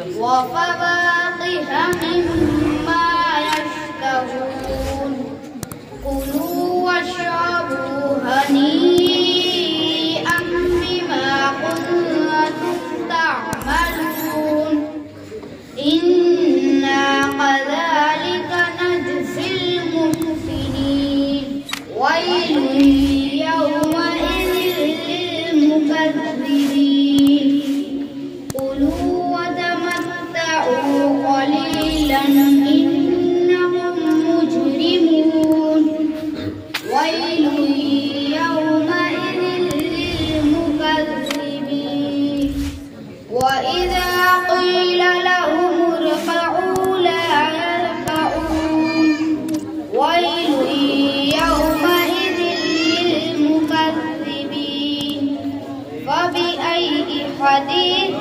وفواكه مما يشتهون كلوا واشربوا هنيئا بما كنتم تعملون إنا كذلك نجزي المحسنين ويل يومئذ للمكذبين كلوا وتمتعوا قليلا إنهم مجرمون ويل يومئذ للمكذبين وإذا قيل لهم اركعوا لا يركعون ويل يومئذ للمكذبين فبأي حديث